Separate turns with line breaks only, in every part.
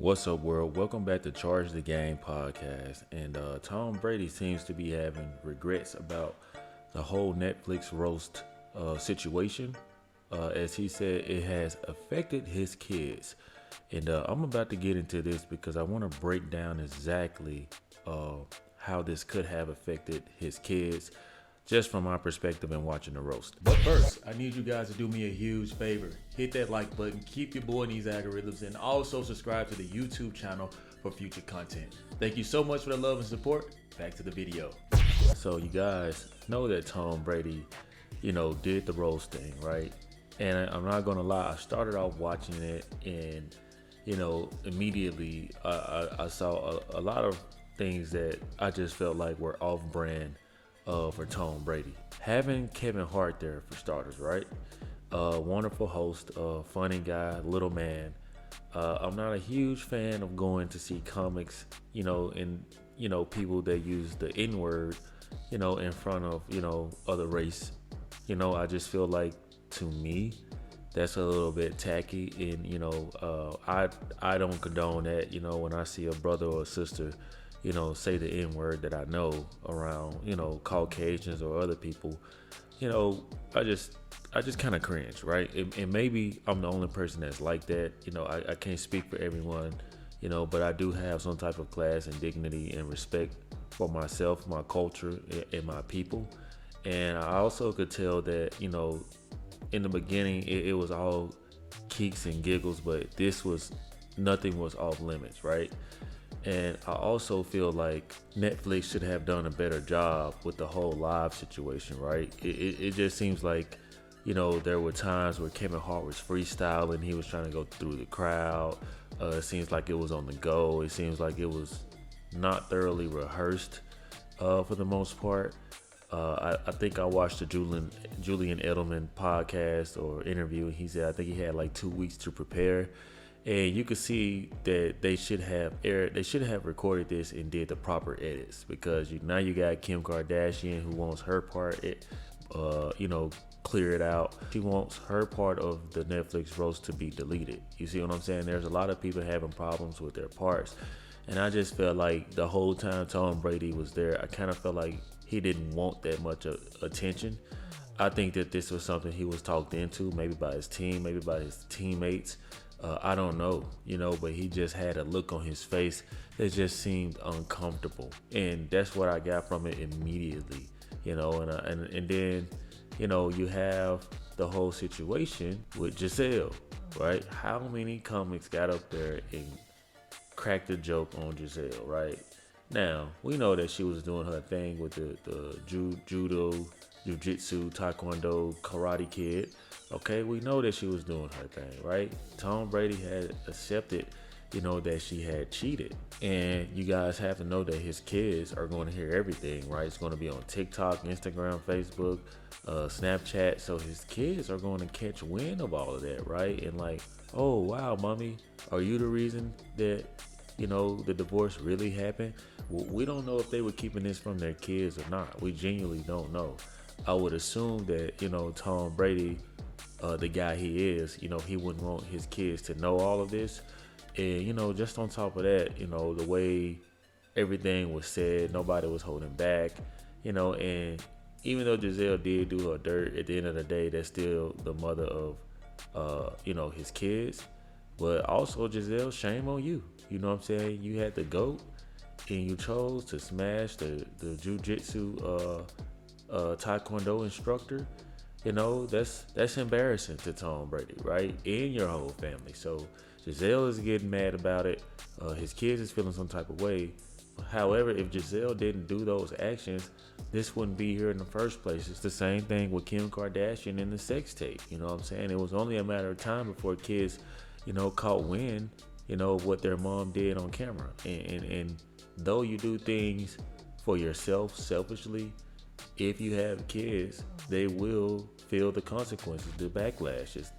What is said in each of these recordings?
What's up, world? Welcome back to Charge the Game podcast. And Tom Brady seems to be having regrets about the whole Netflix roast situation. As he said, it has affected his kids. And I'm about to get into this because I want to break down exactly how this could have affected his kids, just from my perspective and watching the roast. But first, I need you guys to do me a huge favor. Hit that like button, keep your boy in these algorithms, and also subscribe to the YouTube channel for future content. Thank you so much for the love and support. Back to the video. So you guys know that Tom Brady, did the roast thing, right? And I'm not gonna lie, I started off watching it and, immediately I saw a lot of things that I just felt like were off brand for Tom Brady. Having Kevin Hart there for starters, right? Wonderful host, funny guy, little man. I'm not a huge fan of going to see comics, and people that use the N-word, in front of, other race. I just feel like, to me, that's a little bit tacky, and I don't condone that. When I see a brother or a sister, say the N-word that I know around, Caucasians or other people, I just kind of cringe, right? And maybe I'm the only person that's like that. I can't speak for everyone, but I do have some type of class and dignity and respect for myself, my culture, and my people. And I also could tell that, in the beginning, it was all kicks and giggles, but nothing was off limits, right? And I also feel like Netflix should have done a better job with the whole live situation, right? It just seems like, there were times where Kevin Hart was freestyling. He was trying to go through the crowd. It seems like it was on the go. It seems like it was not thoroughly rehearsed for the most part. I think I watched the Julian Edelman podcast or interview. He said I think he had like 2 weeks to prepare. And you could see that they should have recorded this and did the proper edits, because now you got Kim Kardashian, who wants her part, clear it out. She wants her part of the Netflix roast to be deleted. You see what I'm saying? There's a lot of people having problems with their parts. And I just felt like the whole time Tom Brady was there, I kind of felt like he didn't want that much attention. I think that this was something he was talked into, maybe by his team, maybe by his teammates. I don't know, but he just had a look on his face that just seemed uncomfortable, and that's what I got from it immediately, and then, you have the whole situation with Gisele, right? How many comics got up there and cracked a joke on Gisele, right? Now, we know that she was doing her thing with the judo, jiu-jitsu, taekwondo, karate kid. Okay, we know that she was doing her thing, right? Tom Brady had accepted, that she had cheated. And you guys have to know that his kids are going to hear everything, right? It's going to be on TikTok, Instagram, Facebook, Snapchat. So his kids are going to catch wind of all of that, right? And like, oh, wow, mommy, are you the reason that, the divorce really happened? Well, we don't know if they were keeping this from their kids or not. We genuinely don't know. I would assume that, Tom Brady, the guy he is, he wouldn't want his kids to know all of this. And, just on top of that, the way everything was said, nobody was holding back, and even though Gisele did do her dirt, at the end of the day, that's still the mother of, his kids. But also, Gisele, shame on you. You know what I'm saying? You had the GOAT, and you chose to smash the jiu-jitsu taekwondo instructor. That's embarrassing to Tom Brady, right? And your whole family. So Gisele is getting mad about it. His kids is feeling some type of way. However, if Gisele didn't do those actions, this wouldn't be here in the first place. It's the same thing with Kim Kardashian and the sex tape. You know what I'm saying? It was only a matter of time before kids, caught wind, of what their mom did on camera. And though you do things for yourself selfishly, if you have kids, they will feel the consequences, the backlashes,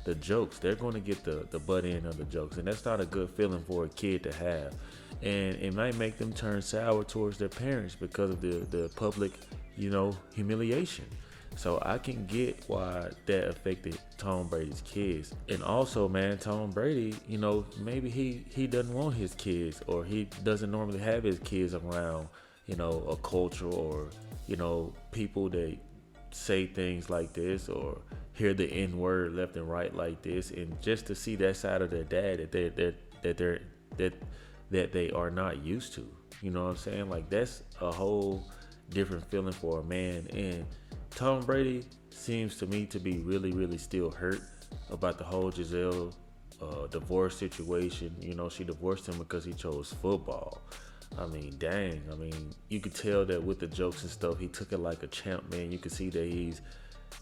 the jokes. They're going to get the butt end of the jokes, and that's not a good feeling for a kid to have. And it might make them turn sour towards their parents because of the public, humiliation. So I can get why that affected Tom Brady's kids. And also, man, Tom Brady, maybe he doesn't want his kids, or he doesn't normally have his kids around, a culture, or, people that say things like this, or hear the N word left and right like this, and just to see that side of their dad that they are not used to. You know what I'm saying? Like, that's a whole different feeling for a man. And Tom Brady seems to me to be really, really still hurt about the whole Gisele divorce situation. She divorced him because he chose football. I mean, dang. I mean, you could tell that with the jokes and stuff, he took it like a champ, man. You could see that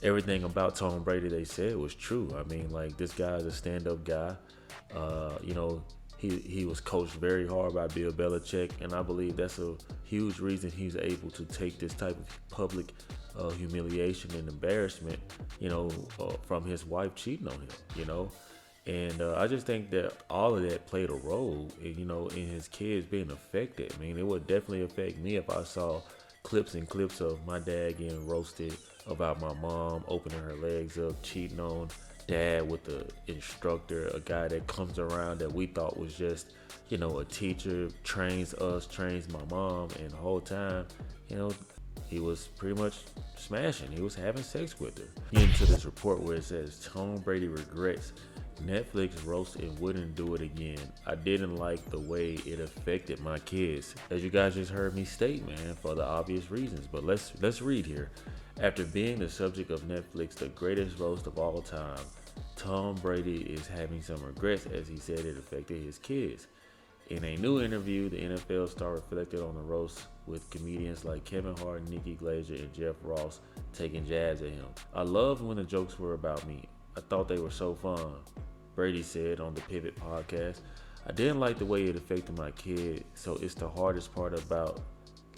everything about Tom Brady they said was true. I mean, like, this guy's a stand-up guy. He was coached very hard by Bill Belichick, and I believe that's a huge reason he's able to take this type of public humiliation and embarrassment, from his wife cheating on him, And I just think that all of that played a role, in his kids being affected. I mean, it would definitely affect me if I saw clips and clips of my dad getting roasted about my mom opening her legs up, cheating on dad with the instructor, a guy that comes around that we thought was just, a teacher, trains my mom, and the whole time, he was pretty much smashing. He was having sex with her. Get into this report where it says Tom Brady regrets Netflix roast and wouldn't do it again. I didn't like the way it affected my kids. As you guys just heard me state, man, for the obvious reasons. But let's read here. After being the subject of Netflix, the greatest roast of all time, Tom Brady is having some regrets, as he said it affected his kids. In a new interview, the NFL star reflected on the roast, with comedians like Kevin Hart, Nikki Glaser, and Jeff Ross taking jabs at him. I loved when the jokes were about me. I thought they were so fun, Brady said on the Pivot podcast. I didn't like the way it affected my kid, so it's the hardest part about,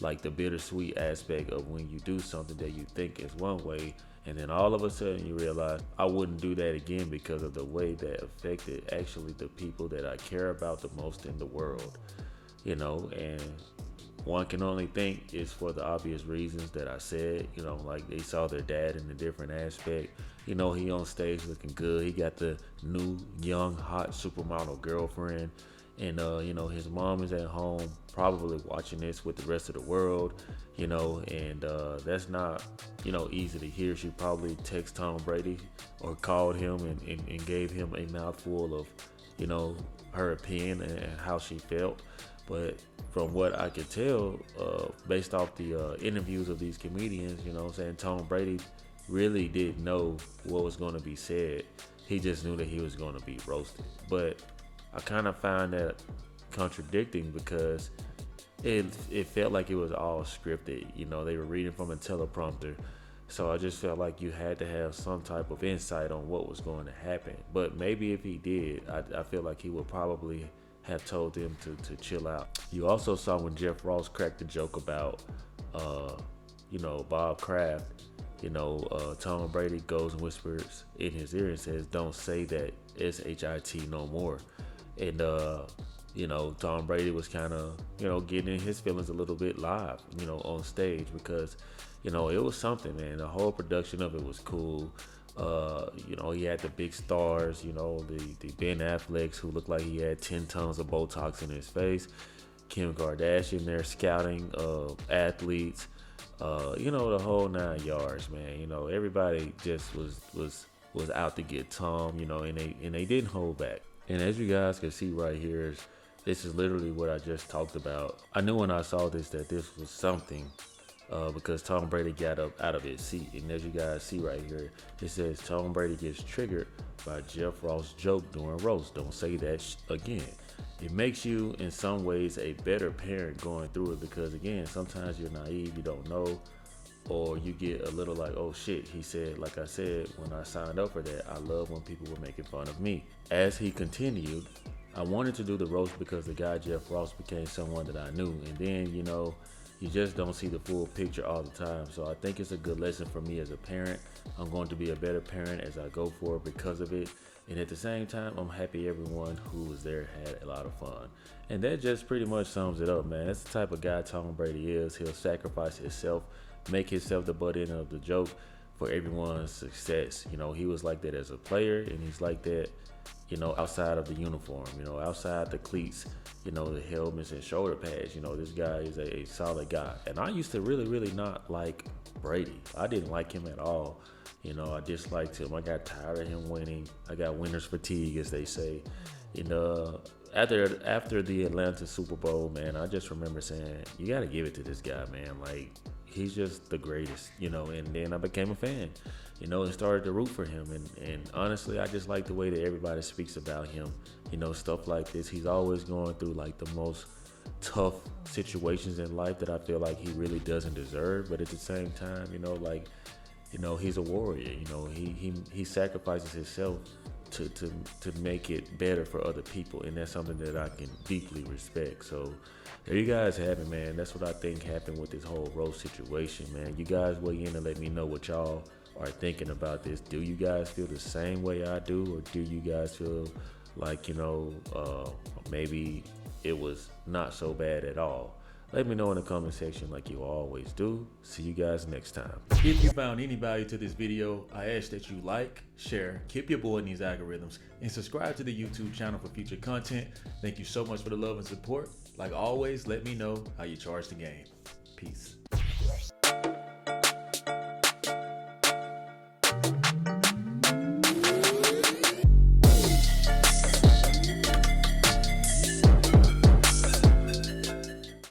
like, the bittersweet aspect of when you do something that you think is one way, and then all of a sudden you realize I wouldn't do that again because of the way that affected actually the people that I care about the most in the world. And one can only think it's for the obvious reasons that I said, like they saw their dad in a different aspect. He on stage looking good. He got the new, young, hot supermodel girlfriend. And, his mom is at home probably watching this with the rest of the world, and that's not, easy to hear. She probably texted Tom Brady or called him and gave him a mouthful of, her opinion and how she felt. But from what I could tell, based off the interviews of these comedians, Tom Brady really didn't know what was going to be said. He just knew that he was going to be roasted. But I kind of find that contradicting because it felt like it was all scripted. They were reading from a teleprompter. So I just felt like you had to have some type of insight on what was going to happen. But maybe if he did, I feel like he would probably have told them to chill out. You also saw when Jeff Ross cracked the joke about, Bob Kraft. Tom Brady goes and whispers in his ear and says, "Don't say that SHIT no more." And, Tom Brady was kind of, getting in his feelings a little bit live, on stage because, it was something, man. The whole production of it was cool. He had the big stars, the Ben Afflecks, who looked like he had 10 tons of Botox in his face. Kim Kardashian there scouting athletes. The whole 9 yards, man. Everybody just was out to get Tom, and they didn't hold back. And as you guys can see right here, this is literally what I just talked about. I knew when I saw this that this was something, because Tom Brady got up out of his seat. And as you guys see right here, it says Tom Brady gets triggered by Jeff Ross' joke during roast. Don't say that again. It makes you, in some ways, a better parent going through it because, again, sometimes you're naive, you don't know, or you get a little like, oh shit, he said, like I said, when I signed up for that, I love when people were making fun of me. As he continued, I wanted to do the roast because the guy Jeff Ross became someone that I knew. And then, you just don't see the full picture all the time. So I think it's a good lesson for me as a parent. I'm going to be a better parent as I go forward because of it. And at the same time, I'm happy everyone who was there had a lot of fun. And that just pretty much sums it up, man. That's the type of guy Tom Brady is. He'll sacrifice himself, make himself the butt end of the joke for everyone's success. You know, he was like that as a player, and he's like that, you know, outside of the uniform, you know, outside the cleats, you know, the helmets and shoulder pads. You know, this guy is a solid guy. And I used to really not like Brady. I didn't like him at all. You know, I disliked him. I got tired of him winning. I got winner's fatigue, as they say. You know, after the Atlanta Super Bowl, man, I just remember saying, you got to give it to this guy, man. Like, he's just the greatest, you know. And then I became a fan, you know, and started to root for him. And honestly, I just like the way that everybody speaks about him, you know, stuff like this. He's always going through like the most tough situations in life that I feel like he really doesn't deserve. But at the same time, you know, like, you know, he's a warrior. You know, he sacrifices himself to make it better for other people, and that's something that I can deeply respect. So there you guys have it, man. That's what I think happened with this whole roast situation, man. You guys weigh in and let me know what y'all are thinking about this. Do you guys feel the same way I do, or do you guys feel like, you know, maybe it was not so bad at all? Let me know in the comment section like you always do. See you guys next time. If you found any value to this video, I ask that you like, share, keep your boy in these algorithms, and subscribe to the YouTube channel for future content. Thank you so much for the love and support. Like always, let me know how you charge the game. Peace.